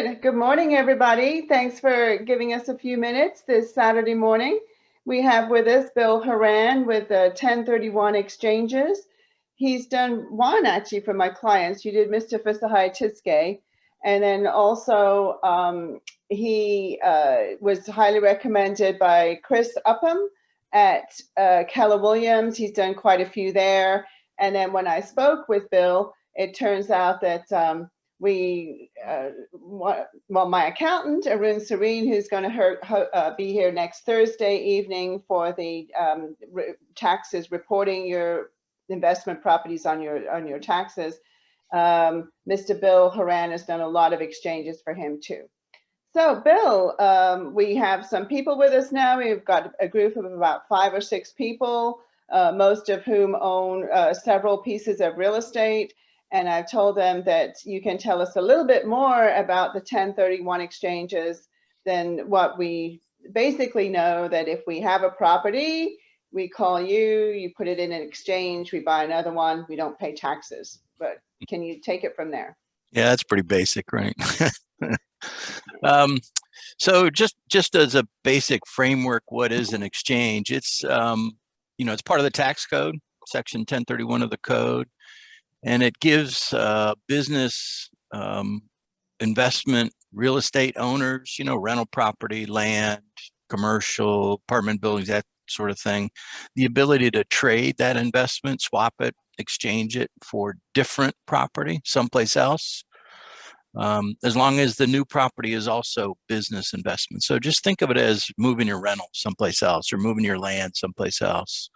Good. Good morning, everybody. Thanks for giving us a few minutes this Saturday morning. We have with us Bill Horan with the 1031 exchanges. He's done one actually for my clients. You did Mr. Fisahai Tiske. And then also he was highly recommended by Chris Upham at Keller Williams. He's done quite a few there. And then when I spoke with Bill, it turns out that my accountant, Arun Serene, who's going to be here next Thursday evening for the taxes, reporting your investment properties on your taxes. Mr. Bill Horan has done a lot of exchanges for him too. So Bill, we have some people with us now. We've got a group of about 5 or 6 people, most of whom own several pieces of real estate. And I've told them that you can tell us a little bit more about the 1031 exchanges than what we basically know, that if we have a property, we call you, you put it in an exchange, we buy another one, we don't pay taxes. But can you take it from there? Yeah, that's pretty basic, right? So just as a basic framework, what is an exchange? It's, it's part of the tax code, section 1031 of the code. And it gives business, investment, real estate owners, rental property, land, commercial, apartment buildings, that sort of thing, the ability to trade that investment, swap it, exchange it for different property someplace else, as long as the new property is also business investment. So just think of it as moving your rental someplace else or moving your land someplace else.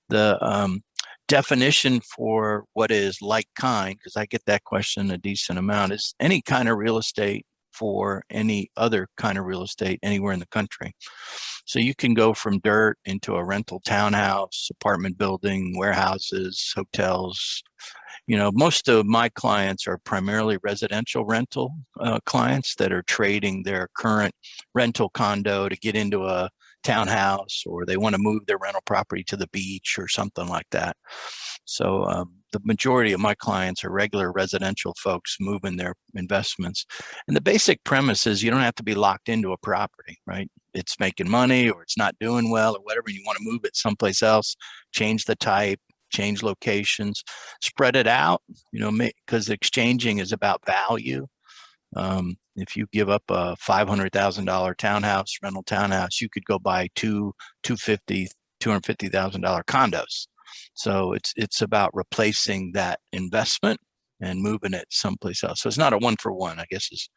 The definition for what is like kind, because I get that question a decent amount, is any kind of real estate for any other kind of real estate anywhere in the country. So you can go from dirt into a rental townhouse, apartment building, warehouses, hotels. Most of my clients are primarily residential rental clients that are trading their current rental condo to get into a townhouse, or they want to move their rental property to the beach or something like that. So the majority of my clients are regular residential folks moving their investments. And the basic premise is you don't have to be locked into a property, right? It's making money or it's not doing well or whatever, and you want to move it someplace else, change the type, change locations, spread it out, because exchanging is about value. If you give up a $500,000 townhouse, rental townhouse, you could go buy $250,000 condos. So it's about replacing that investment and moving it someplace else. So it's not a one for one, I guess, is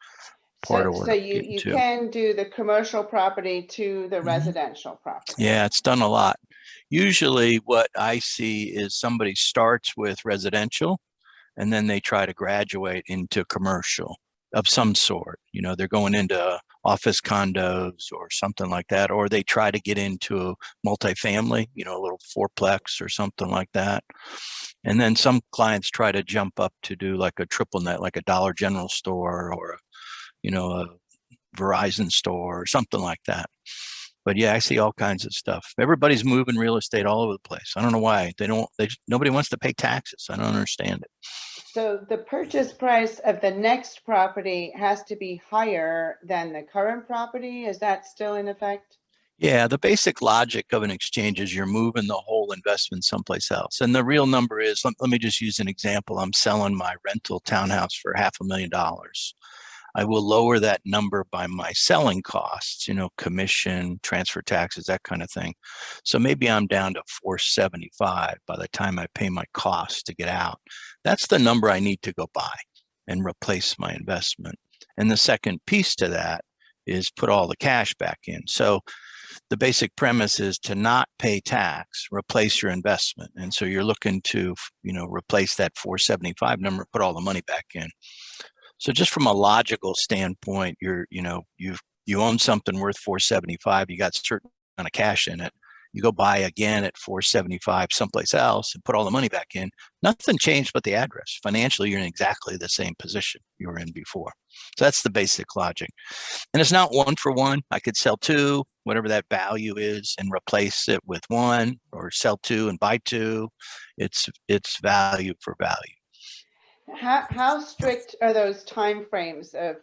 part of what. So you can do the commercial property to the residential property. Yeah, it's done a lot. Usually what I see is somebody starts with residential and then they try to graduate into commercial of some sort. They're going into office condos or something like that, or they try to get into a multifamily, a little fourplex or something like that. And then some clients try to jump up to do like a triple net, like a Dollar General store or, a Verizon store or something like that. But yeah, I see all kinds of stuff. Everybody's moving real estate all over the place. I don't know why. Nobody wants to pay taxes. I don't understand it. So the purchase price of the next property has to be higher than the current property. Is that still in effect? Yeah, the basic logic of an exchange is you're moving the whole investment someplace else. And the real number is, let me just use an example. I'm selling my rental townhouse for $500,000. I will lower that number by my selling costs, commission, transfer taxes, that kind of thing. So maybe I'm down to $475 by the time I pay my costs to get out. That's the number I need to go buy and replace my investment. And the second piece to that is put all the cash back in. So the basic premise is to not pay tax, replace your investment. And so you're looking to, replace that 475 number, put all the money back in. So just from a logical standpoint, you own something worth 475, you got a certain amount of cash in it. You go buy again at 475 someplace else and put all the money back in. Nothing changed but the address. Financially, you're in exactly the same position you were in before. So that's the basic logic. And it's not one for one. I could sell 2, whatever that value is, and replace it with 1, or sell 2 and buy 2. It's value for value. How strict are those time frames of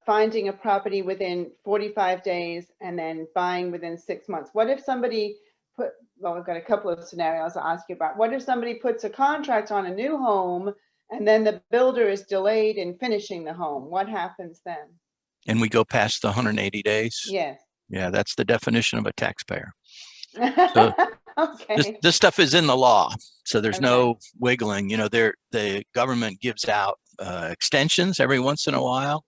finding a property within 45 days and then buying within 6 months. What if somebody well, we've got a couple of scenarios I'll ask you about. What if somebody puts a contract on a new home and then the builder is delayed in finishing the home? What happens then? And we go past the 180 days? Yes. Yeah, that's the definition of a taxpayer. So Okay. this stuff is in the law, so there's Okay. no wiggling. The government gives out extensions every once in a while.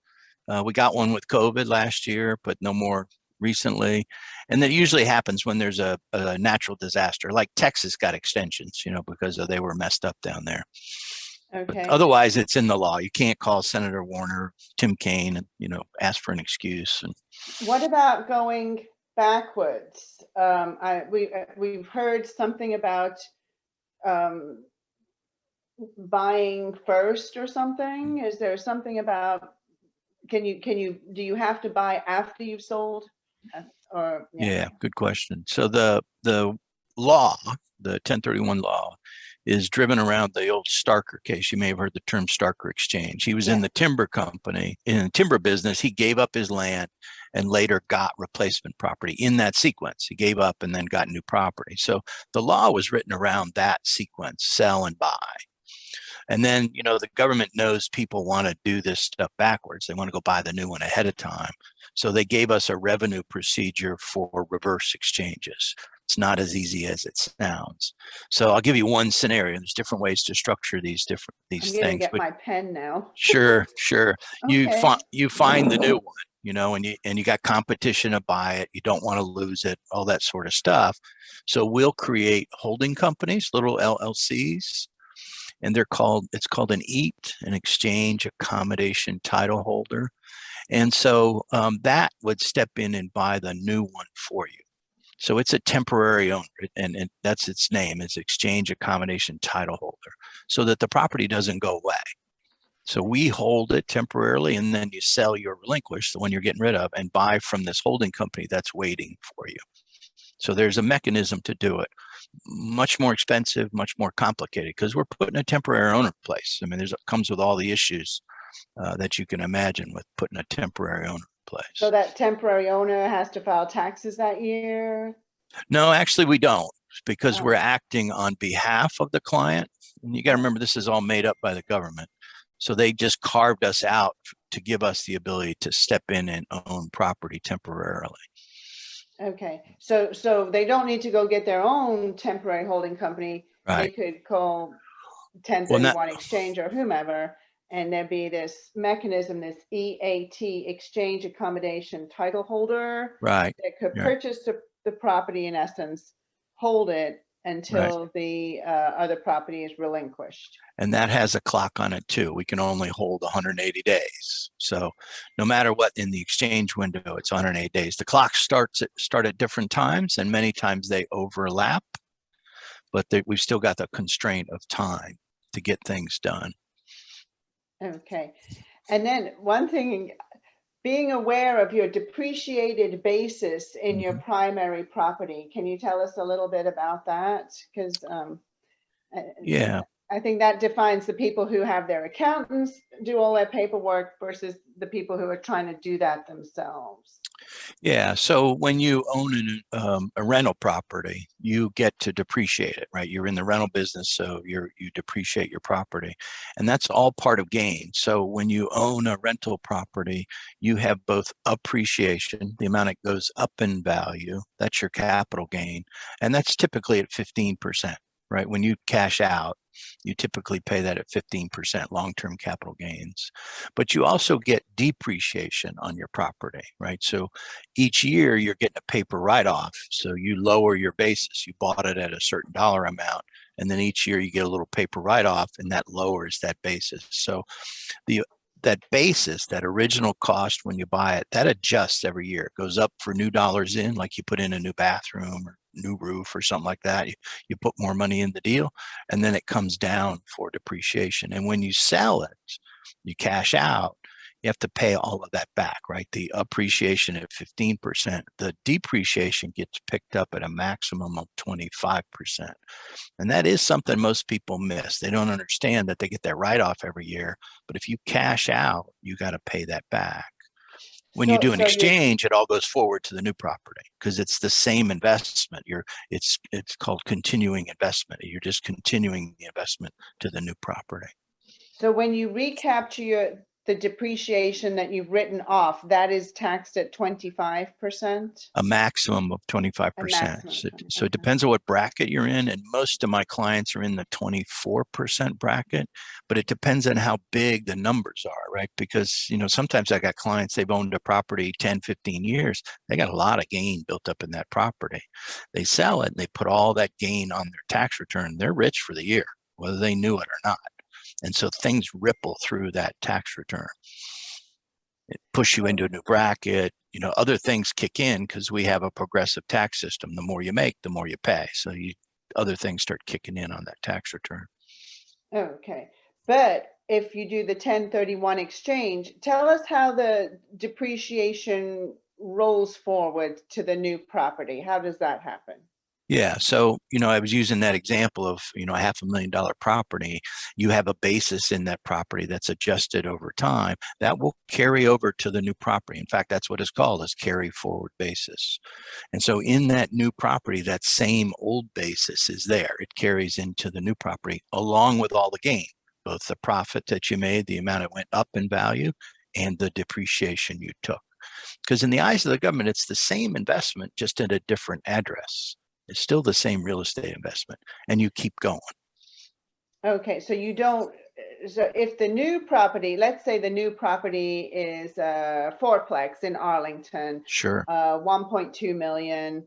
We got one with COVID last year, but no more recently. And that usually happens when there's a natural disaster, like Texas got extensions, because they were messed up down there. Okay. But otherwise, it's in the law. You can't call Senator Warner, Tim Kaine, and ask for an excuse. And what about going backwards? We've heard something about buying first or something. Is there something about do you have to buy after you've sold? Yeah, good question. So the law, the 1031 law, is driven around the old Starker case. You may have heard the term Starker exchange. He was in the timber company, in the timber business. He gave up his land and later got replacement property in that sequence. He gave up and then got new property. So the law was written around that sequence, sell and buy. And then, the government knows people want to do this stuff backwards. They want to go buy the new one ahead of time. So they gave us a revenue procedure for reverse exchanges. It's not as easy as it sounds. So I'll give you one scenario. There's different ways to structure these I'm things. going to get my pen now. Sure. Okay. You find the new one, and you got competition to buy it. You don't want to lose it, all that sort of stuff. So we'll create holding companies, little LLCs, and it's called an EAT, an exchange accommodation title holder. And so that would step in and buy the new one for you. So it's a temporary owner, and that's its name, is exchange accommodation title holder, so that the property doesn't go away. So we hold it temporarily, and then you sell your relinquish, the one you're getting rid of, and buy from this holding company that's waiting for you. So there's a mechanism to do it. Much more expensive, much more complicated, because we're putting a temporary owner in place. I mean, it comes with all the issues that you can imagine with putting a temporary owner in place. So that temporary owner has to file taxes that year? No, actually we don't, because we're acting on behalf of the client. And you got to remember, this is all made up by the government. So they just carved us out to give us the ability to step in and own property temporarily. Okay, so they don't need to go get their own temporary holding company. Right. They could call 1031 exchange or whomever, and there'd be this mechanism, this EAT, exchange accommodation title holder, right, that could purchase the property, in essence, hold it until the other property is relinquished. And that has a clock on it too. We can only hold 180 days. So no matter what, in the exchange window, it's 180 days. The clock start at different times, and many times they overlap, but we've still got the constraint of time to get things done. Okay. And then one thing, being aware of your depreciated basis in your primary property. Can you tell us a little bit about that? Because I think that defines the people who have their accountants do all their paperwork versus the people who are trying to do that themselves. Yeah. So when you own a rental property, you get to depreciate it, right? You're in the rental business, so you depreciate your property, and that's all part of gain. So when you own a rental property, you have both appreciation, the amount it goes up in value, that's your capital gain, and that's typically at 15%, right? When you cash out, you typically pay that at 15% long-term capital gains. But you also get depreciation on your property, right? So each year you're getting a paper write-off. So you lower your basis. You bought it at a certain dollar amount, and then each year you get a little paper write-off, and that lowers that basis. So that basis, that original cost when you buy it, that adjusts every year. It goes up for new dollars in, like you put in a new bathroom or new roof or something like that. You put more money in the deal, and then it comes down for depreciation. And when you sell it, you cash out, you have to pay all of that back, right? The appreciation at 15%, the depreciation gets picked up at a maximum of 25%. And that is something most people miss. They don't understand that they get that write-off every year, but if you cash out, you got to pay that back. When you do an So you're exchange, it all goes forward to the new property because it's the same investment. It's called continuing investment. You're just continuing the investment to the new property. So when you recapture the depreciation that you've written off, that is taxed at 25%? A maximum of A 25%. maximum So, of so it 25%. depends on what bracket you're in. And most of my clients are in the 24% bracket, but it depends on how big the numbers are, right? Because, sometimes I got clients, they've owned a property 10, 15 years. They got a lot of gain built up in that property. They sell it and they put all that gain on their tax return. They're rich for the year, whether they knew it or not. And so things ripple through that tax return. It push you into a new bracket, other things kick in because we have a progressive tax system. The more you make, the more you pay. So other things start kicking in on that tax return. Okay. But if you do the 1031 exchange, tell us how the depreciation rolls forward to the new property. How does that happen? Yeah. So, I was using that example of, a $500,000 property. You have a basis in that property that's adjusted over time that will carry over to the new property. In fact, that's what it's called, is carry forward basis. And so in that new property, that same old basis is there. It carries into the new property along with all the gain, both the profit that you made, the amount it went up in value, and the depreciation you took. Because in the eyes of the government, it's the same investment, just at a different address. It's still the same real estate investment, and you keep going. Okay, so you don't, so if the new property, let's say the new property is a fourplex in Arlington, Sure. 1.2 million.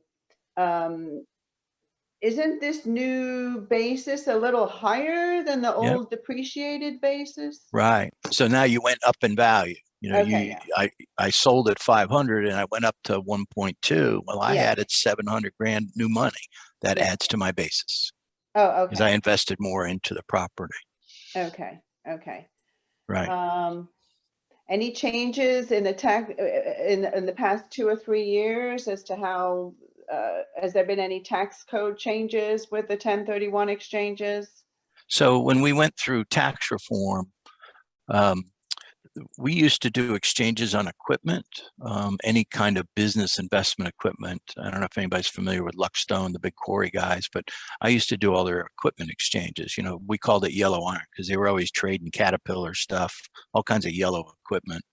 Isn't this new basis a little higher than the Yep. old depreciated basis? Right. So now you went up in value. Okay, yeah. I sold at 500 and I went up to 1.2. Well, I Yeah. added 700 grand new money. That Yeah. adds to my basis Oh, because I okay. invested more into the property. Okay. Okay. Right. Any changes in the tax in the past 2 or 3 years as to how has there been any tax code changes with the 1031 exchanges? So when we went through tax reform, um, we used to do exchanges on equipment, any kind of business investment equipment. I don't know if anybody's familiar with Luckstone, the big quarry guys, but I used to do all their equipment exchanges. We called it yellow iron because they were always trading Caterpillar stuff, all kinds of yellow equipment.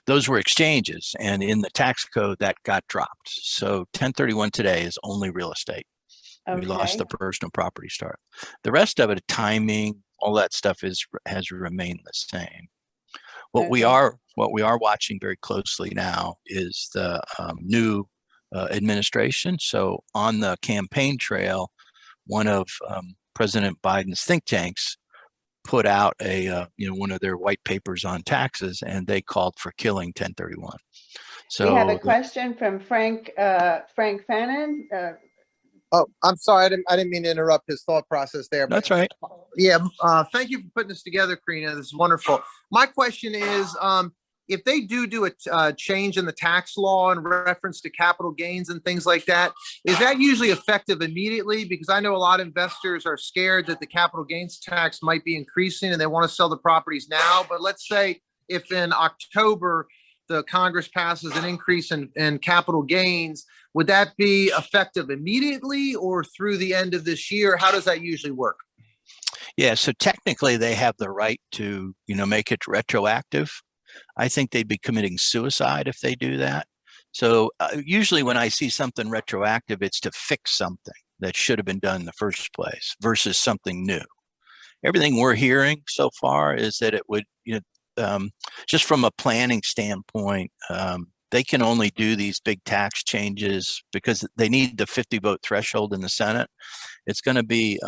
Those were exchanges, and in the tax code that got dropped. So 1031 today is only real estate. We lost Okay. the personal property start. The rest of it, timing, all that stuff has remained the same. What we Okay. are watching very closely now is the new administration. So on the campaign trail, one of President Biden's think tanks put out one of their white papers on taxes, and they called for killing 1031. We have a So question from Frank Fannin. Oh, I'm sorry. I didn't mean to interrupt his thought process there, but that's right. yeah, thank you for putting this together, Karrina. This is wonderful. My question is, if they do a change in the tax law in reference to capital gains and things like that, is that usually effective immediately? Because I know a lot of investors are scared that the capital gains tax might be increasing and they want to sell the properties now. But let's say if in October the Congress passes an increase in capital gains, would that be effective immediately or through the end of this year? How does that usually work? Yeah, so technically they have the right to, make it retroactive. I think they'd be committing suicide if they do that. So usually when I see something retroactive, it's to fix something that should have been done in the first place versus something new. Everything we're hearing so far is that it would, just from a planning standpoint, they can only do these big tax changes because they need the 50 vote threshold in the Senate. It's going to be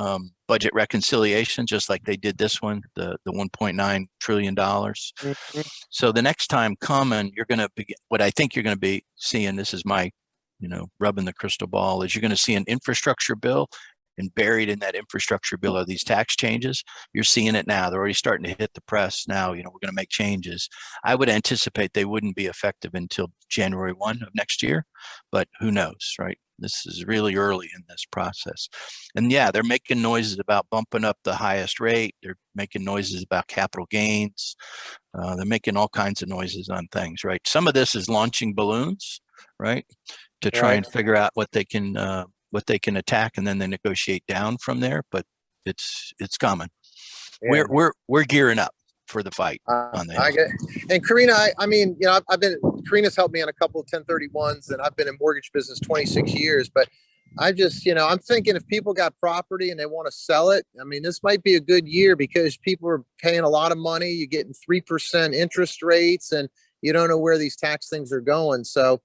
budget reconciliation, just like they did this one, the $1.9 trillion. Mhm. So the next time coming, you're going to be, what I think you're going to be seeing, this is my, rubbing the crystal ball, is you're going to see an infrastructure bill And buried in that infrastructure bill are these tax changes. You're seeing it now. They're already starting to hit the press now. We're going to make changes. I would anticipate they wouldn't be effective until January 1 of next year, but who knows, right? This is really early in this process. And yeah, they're making noises about bumping up the highest rate. They're making noises about capital gains. They're making all kinds of noises on things, right? Some of this is launching balloons, right? To try and figure out what they can attack, and then they negotiate down from there. But it's coming. Yeah. We're gearing up for the fight on the I Hill. get, and Karrina, I mean, Karrina's helped me on a couple of 1031s, and I've been in mortgage business 26 years, but I just, I'm thinking if people got property and they want to sell it, I mean, this might be a good year because people are paying a lot of money. You're getting 3% interest rates, and you don't know where these tax things are going. So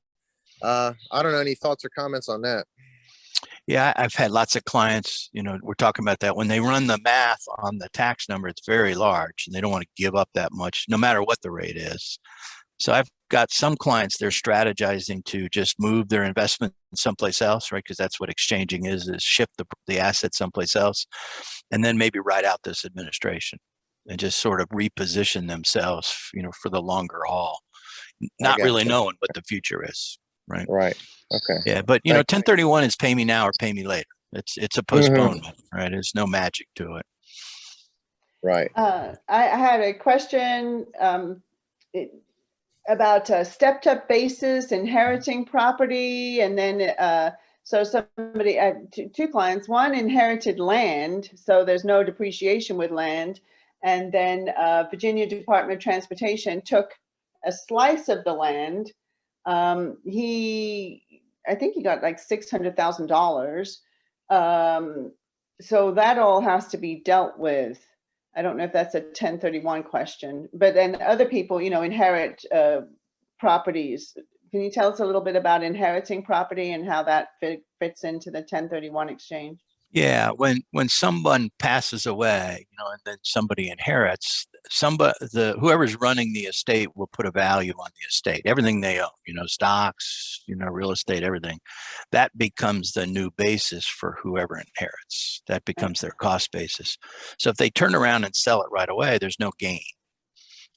I don't know, any thoughts or comments on that? Yeah, I've had lots of clients, we're talking about that. When they run the math on the tax number, it's very large and they don't want to give up that much, no matter what the rate is. So I've got some clients, they're strategizing to just move their investment someplace else, right? Because that's what exchanging is shift the asset someplace else, and then maybe ride out this administration and just sort of reposition themselves, for the longer haul, not really knowing what the future is. Right. Right. Okay. Yeah. But, 1031 is pay me now or pay me later. It's a postponement, right? There's no magic to it. Right. I had a question about stepped up basis, inheriting property. And then, so somebody, two clients, one inherited land. So there's no depreciation with land. And then Virginia Department of Transportation took a slice of the land. I think he got like $600,000. So that all has to be dealt with. I don't know if that's a 1031 question, but then other people, inherit properties. Can you tell us a little bit about inheriting property and how that fits into the 1031 exchange? Yeah, when someone passes away, and then somebody inherits, whoever's running the estate will put a value on the estate, everything they own, stocks, real estate, everything. That becomes the new basis for whoever inherits. That becomes their cost basis. So if they turn around and sell it right away, there's no gain.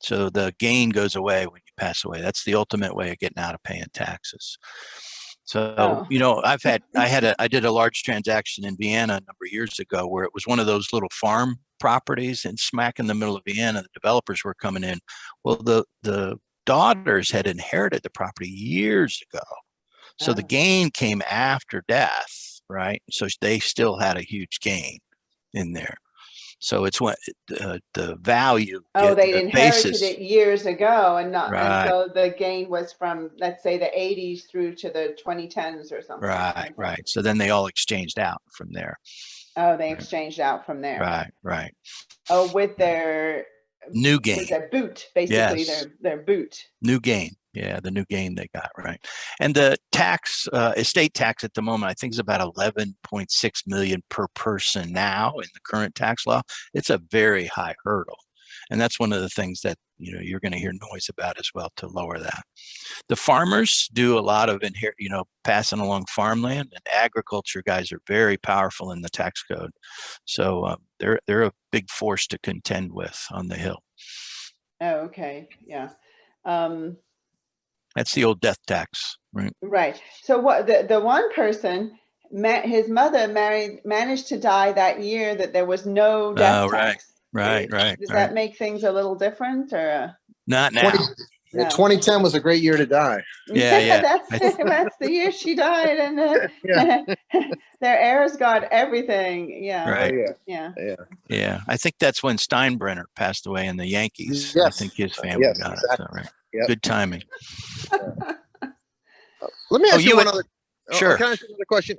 So the gain goes away when you pass away. That's the ultimate way of getting out of paying taxes. So, I did a large transaction in Vienna a number of years ago where it was one of those little farm properties, and smack in the middle of Vienna, the developers were coming in. Well, the daughters had inherited the property years ago. So the gain came after death, right? So they still had a huge gain in there. So it's what the value. They inherited it years ago, and so the gain was from, let's say, the 80s through to the 2010s or something. Right. So then they all exchanged out from there. Oh, they exchanged out from there. Right. Oh, with their new gain. With their boot, basically. Yes. Their boot. New gain. Yeah, the new gain they got, right. And the tax, estate tax at the moment, I think is about 11.6 million per person now in the current tax law. It's a very high hurdle. And that's one of the things that, you're going to hear noise about as well to lower that. The farmers do a lot of passing along farmland, and agriculture guys are very powerful in the tax code. So they're a big force to contend with on the Hill. Oh, okay. Yeah. That's the old death tax, right? Right. So what the one person, his mother managed to die that year that there was no death tax. Right. Does that make things a little different, or? Not now. 2010 was a great year to die. Yeah. That's the year she died, and their heirs got everything. Yeah. Right. Yeah. I think that's when Steinbrenner passed away in the Yankees. Yes. I think his family got exactly. it. So, right. Yep. Good timing. Let me ask you one other. Sure. Can I ask you another question?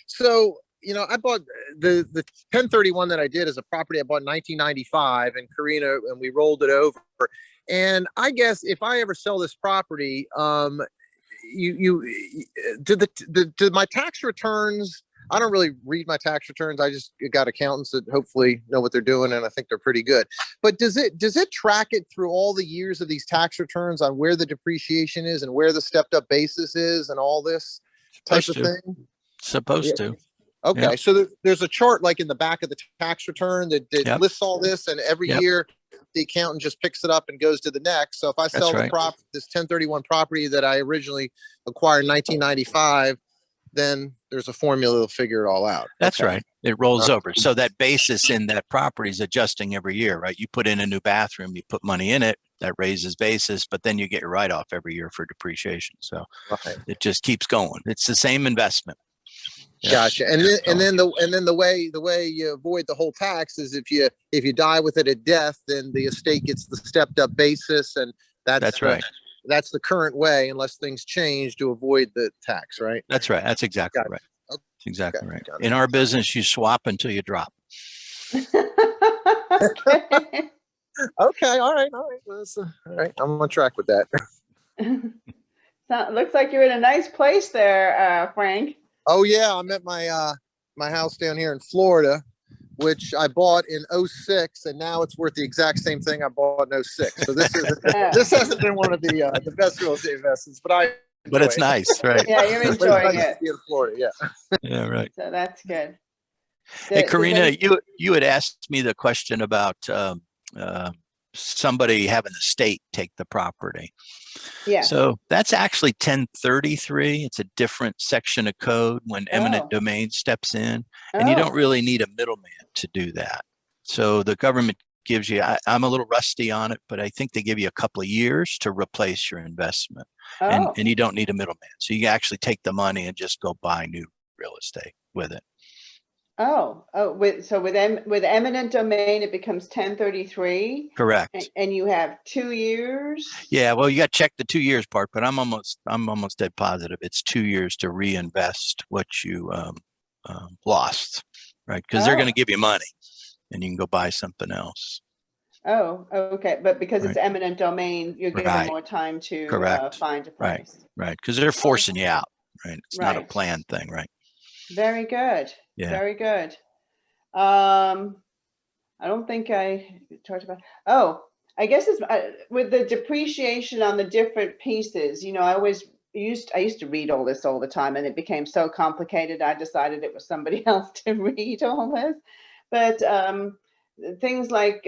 So I bought the 1031 that I did as a property I bought in 1995 in Karrina, and we rolled it over. And I guess if I ever sell this property, did my tax returns? I don't really read my tax returns. I just got accountants that hopefully know what they're doing, and I think they're pretty good. But does it track it through all the years of these tax returns on where the depreciation is and where the stepped up basis is and all this type of thing? Supposed to. Okay, Yep. so there's a chart like in the back of the tax return that Yep. lists all this, and every Yep. year the accountant just picks it up and goes to the next. So if I That's sell right. this 1031 property that I originally acquired in 1995, then there's a formula to figure it all out. That's Okay. right. It rolls over. So that basis in that property is adjusting every year, right? You put in a new bathroom, you put money in it, that raises basis, but then you get your write-off every year for depreciation. So Right. it just keeps going. It's the same investment. Yep. Gotcha. And then the way you avoid the whole tax is if you die with it at death, then the estate gets the stepped up basis, and That's right. That's the current way, unless things change to avoid the tax, right? That's right. That's exactly Got it. right. That's exactly Okay, right. got it. In our business, you swap until you drop. Okay. Okay, all right. Well, all right. I'm on track with that. So, looks like you're in a nice place there, Frank. Oh yeah, I'm at my house down here in Florida, which I bought in 06, and now it's worth the exact same thing I bought in 06. So this hasn't been one of the best real estate investments, but It's nice, right? Yeah, you're But it's enjoying nice it. to be in Florida, yeah. Yeah, right. So that's good. Hey, Does Karrina, any- you had asked me the question about somebody having the state take the property. Yeah. So that's actually 1033. It's a different section of code when eminent Oh. domain steps in, and you don't really need a middleman to do that. So the government gives you, I'm a little rusty on it, but I think they give you a couple of years to replace your investment, and Oh. you don't need a middleman. So you actually take the money and just go buy new real estate with it. Oh. With eminent domain, it becomes 1033, Correct. and you have 2 years. Yeah, well, you got to check the 2 years part, but I'm almost dead positive it's 2 years to reinvest what you lost, right? Because they're going to give you money, and you can go buy something else. Oh, okay. But because it's Right. eminent domain, you're given Right. more time to Correct. find a Right. place. Right, because they're forcing you out, right? It's not a Right. planned thing, right? Very good. Yeah. Very good. I don't think I talked about. Oh, I guess it's with the depreciation on the different pieces. I used to read all this all the time, and it became so complicated. I decided it was somebody else to read all this. But things like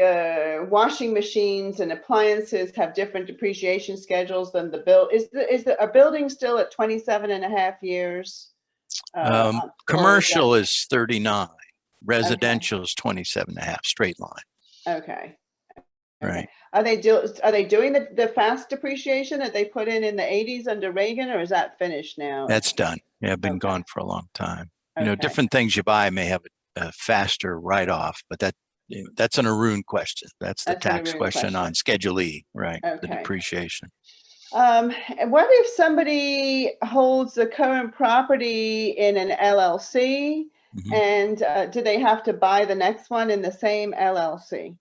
washing machines and appliances have different depreciation schedules than the bill. Is a building still at 27 and a half years? Or is Commercial is 39. Residential is 27 and a half, straight line. Okay. Right. Are they doing the fast depreciation that they put in the 80s under Reagan, or is that finished now? That's done. Yeah, been Okay. gone for a long time. Okay. Different things you buy may have a faster write-off, but that's an Arun question. That's the That's an tax Arun question on question. Schedule E, right? The Okay. depreciation. And what if somebody holds the current property in an LLC, Mhm. and do they have to buy the next one in the same LLC?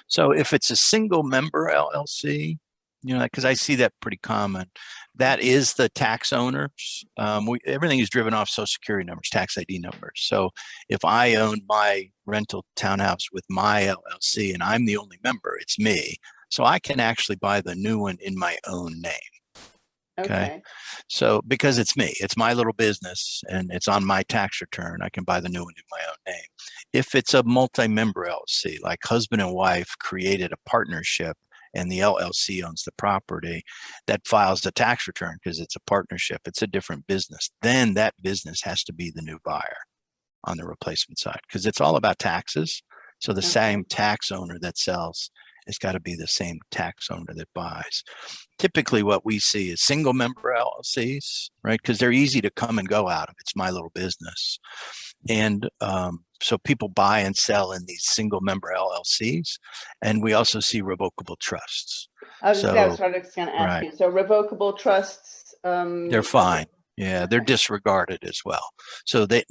So if it's a single member LLC, because I see that pretty common, that is the tax owners. Everything is driven off Social Security numbers, tax ID numbers. So if I own my rental townhouse with my LLC and I'm the only member, it's me. So I can actually buy the new one in my own name. Okay. So because it's me, it's my little business and it's on my tax return, I can buy the new one in my own name. If it's a multi-member LLC, like husband and wife created a partnership and the LLC owns the property, that files the tax return because it's a partnership, it's a different business, then that business has to be the new buyer on the replacement side because it's all about taxes. So the same tax owner that sells, it's got to be the same tax owner that buys. Typically what we see is single member LLCs, right? Because they're easy to come and go out of. It's my little business. And so people buy and sell in these single member LLCs. And we also see revocable trusts. That's what I was going to ask you. So revocable trusts. They're fine. Yeah, they're disregarded as well. So the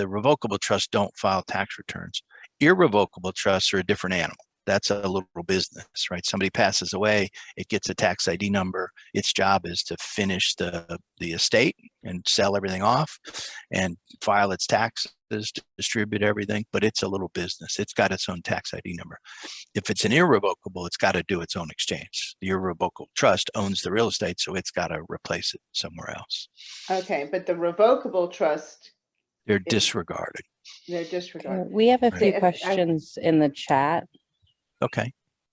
revocable trusts don't file tax returns. Irrevocable trusts are a different animal. That's a little business, right? Somebody passes away, it gets a tax ID number. Its job is to finish the estate and sell everything off and file its taxes, distribute everything, but it's a little business. It's got its own tax ID number. If it's an irrevocable, it's got to do its own exchange. The irrevocable trust owns the real estate, so it's got to replace it somewhere else. Okay, but the revocable trust They're disregarded. They're disregarded. We have a Right. few See, questions in the chat. Okay.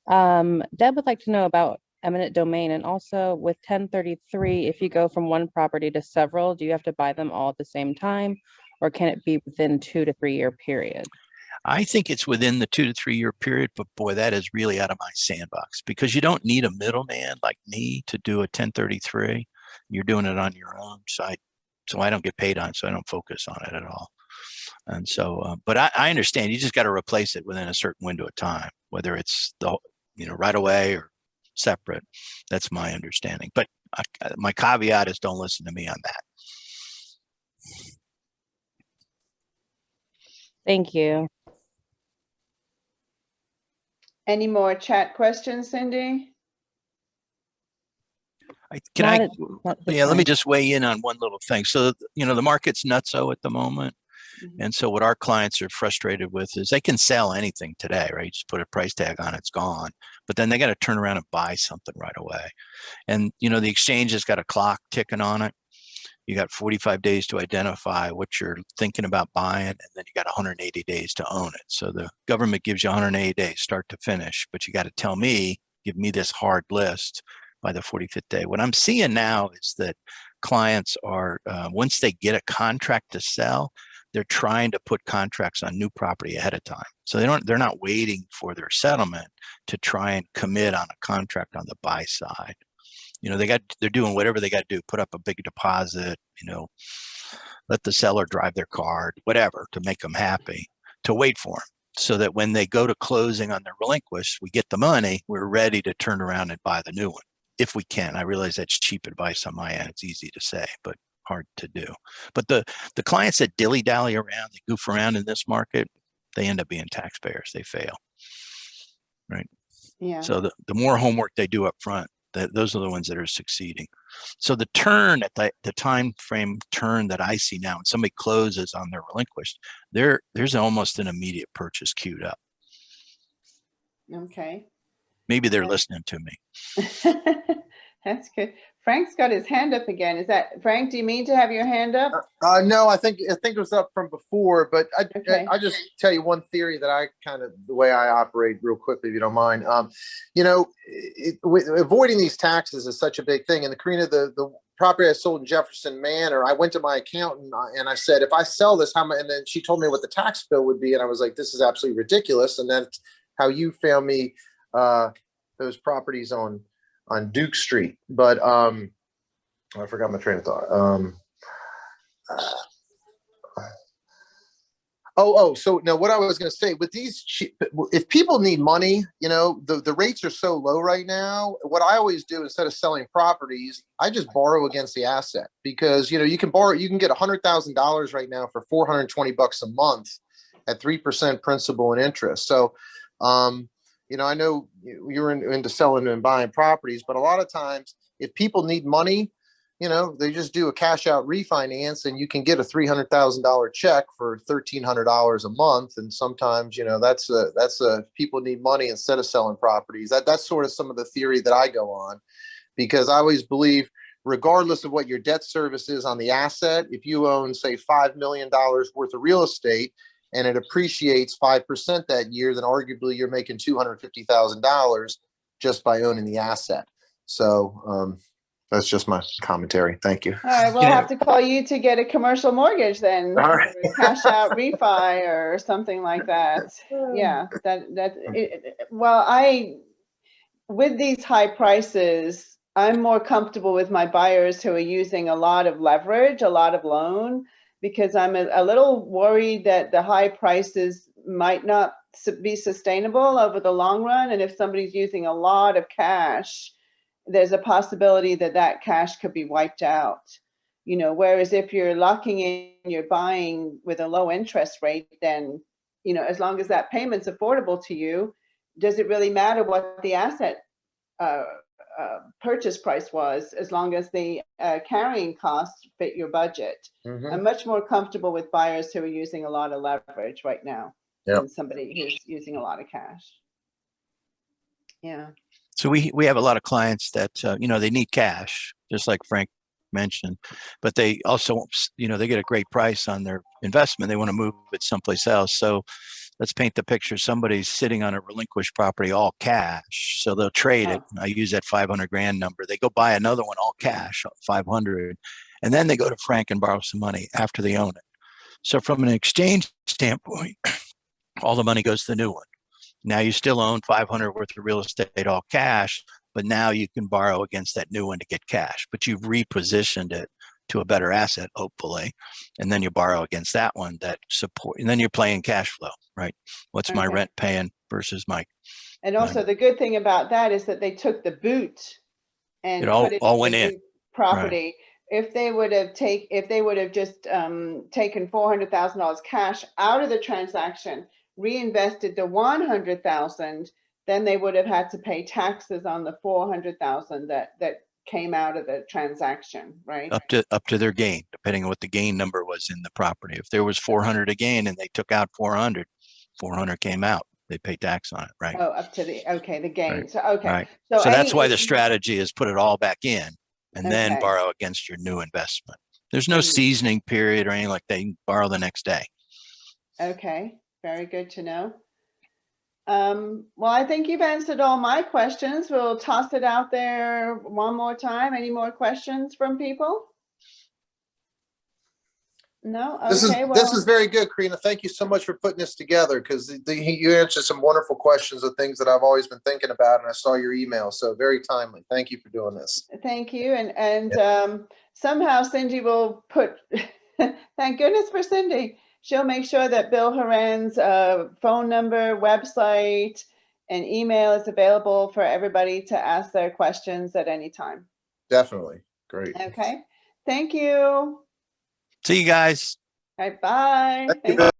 Deb would like to know about eminent domain, and also with 1033, if you go from one property to several, do you have to buy them all at the same time, or can it be within 2 to 3 year period? I think it's within the 2 to 3 year period, but boy, that is really out of my sandbox because you don't need a middleman like me to do a 1033. You're doing it on your own. So I don't get paid on it, so I don't focus on it at all. And so, but I understand you just got to replace it within a certain window of time, whether it's right away or separate. That's my understanding. But my caveat is don't listen to me on that. Thank you. Any more chat questions, Cindy? Not this Yeah, let me time. just weigh in on one little thing. So, the market's nutso at the moment. Mhm. And so what our clients are frustrated with is they can sell anything today, right? Just put a price tag on it, it's gone. But then they got to turn around and buy something right away. And, the exchange has got a clock ticking on it. You got 45 days to identify what you're thinking about buying, and then you got 180 days to own it. So the government gives you 180 days, start to finish, but you got to tell me, give me this hard list by the 45th day. What I'm seeing now is that clients are, once they get a contract to sell, they're trying to put contracts on new property ahead of time. So they're not waiting for their settlement to try and commit on a contract on the buy side. They're doing whatever they got to do, put up a big deposit, let the seller drive their car, whatever, to make them happy, to wait for them. So that when they go to closing on their relinquish, we get the money, we're ready to turn around and buy the new one. If we can. I realize that's cheap advice on my end. It's easy to say, but hard to do. But the clients that dilly-dally around, they goof around in this market, they end up being taxpayers. They fail, right? Yeah. So the more homework they do up front, those are the ones that are succeeding. So the turn at the time frame turn that I see now, when somebody closes on their relinquished, there's almost an immediate purchase queued up. Okay. Maybe they're Yeah. listening to me. That's good. Frank's got his hand up again. Is that Frank? Do you mean to have your hand up? No, I think it was up from before, but Okay. I just tell you one theory that the way I operate real quickly, if you don't mind. Avoiding these taxes is such a big thing. And Karrina, the property I sold in Jefferson Manor, I went to my accountant and I said, if I sell this, how much? And then she told me what the tax bill would be, and I was like, this is absolutely ridiculous. And that's how you found me those properties on Duke Street. But I forgot my train of thought. So now what I was going to say with these, if people need money, the rates are so low right now. What I always do instead of selling properties, I just borrow against the asset because, you can get $100,000 right now for $420 a month at 3% principal and interest. So, I know you're into selling and buying properties, but a lot of times if people need money, they just do a cash out refinance and you can get a $300,000 check for $1,300 a month. And sometimes, that's people need money instead of selling properties. That's sort of some of the theory that I go on, because I always believe, regardless of what your debt service is on the asset, if you own, say, $5 million worth of real estate and it appreciates 5% that year, then arguably you're making $250,000 just by owning the asset. So, that's just my commentary. Thank you. All right, we'll have to call you to get a commercial mortgage then. All right. Or cash out refi or something like that. Yeah, with these high prices, I'm more comfortable with my buyers who are using a lot of leverage, a lot of loan, because I'm a little worried that the high prices might not be sustainable over the long run. And if somebody's using a lot of cash, there's a possibility that cash could be wiped out, whereas if you're locking in, you're buying with a low interest rate, then, as long as that payment's affordable to you, does it really matter what the asset purchase price was, as long as the carrying costs fit your budget? Mm-hmm. I'm much more comfortable with buyers who are using a lot of leverage right now than somebody who's using a lot of cash. Yeah. So we have a lot of clients that, they need cash, just like Frank mentioned, but they also, they get a great price on their investment. They want to move it someplace else. So let's paint the picture. Somebody's sitting on a relinquished property, all cash. So they'll trade it. I use that 500 grand number. They go buy another one, all cash, 500. And then they go to Frank and borrow some money after they own it. So from an exchange standpoint, all the money goes to the new one. Now you still own 500 worth of real estate, all cash, but now you can borrow against that new one to get cash, but you've repositioned it to a better asset, hopefully. And then you borrow against that one that support, and then you're playing cash flow, right? What's my rent paying versus my. And also the good thing about that is that they took the boot and It all put it went in the in. new property. If they would have just taken $400,000 cash out of the transaction, reinvested the 100,000, then they would have had to pay taxes on the 400,000 that came out of the transaction, right? Up to their gain, depending on what the gain number was in the property. If there was 400 a gain and they took out 400 came out. They pay tax on it, right? Oh, up to the gain. Right. So okay. Right. So So that's any why the issue- strategy is put it all back in and then Okay. borrow against your new investment. There's no Mhm. seasoning period or anything like that. You can borrow the next day. Okay, very good to know. Well, I think you've answered all my questions. We'll toss it out there one more time. Any more questions from people? No? This Okay, is very good, Karrina. Thank you so much for putting this together, because you answered some wonderful questions of things that I've always been thinking about, and I saw your email, so very timely. Thank you for doing this. thank you. And somehow Cindy will put, thank goodness for Cindy. She'll make sure that Bill Horan's phone number, website, and email is available for everybody to ask their questions at any time. Definitely. Great. Okay, thank you. All See you guys. right, bye. Thank you. Thank you.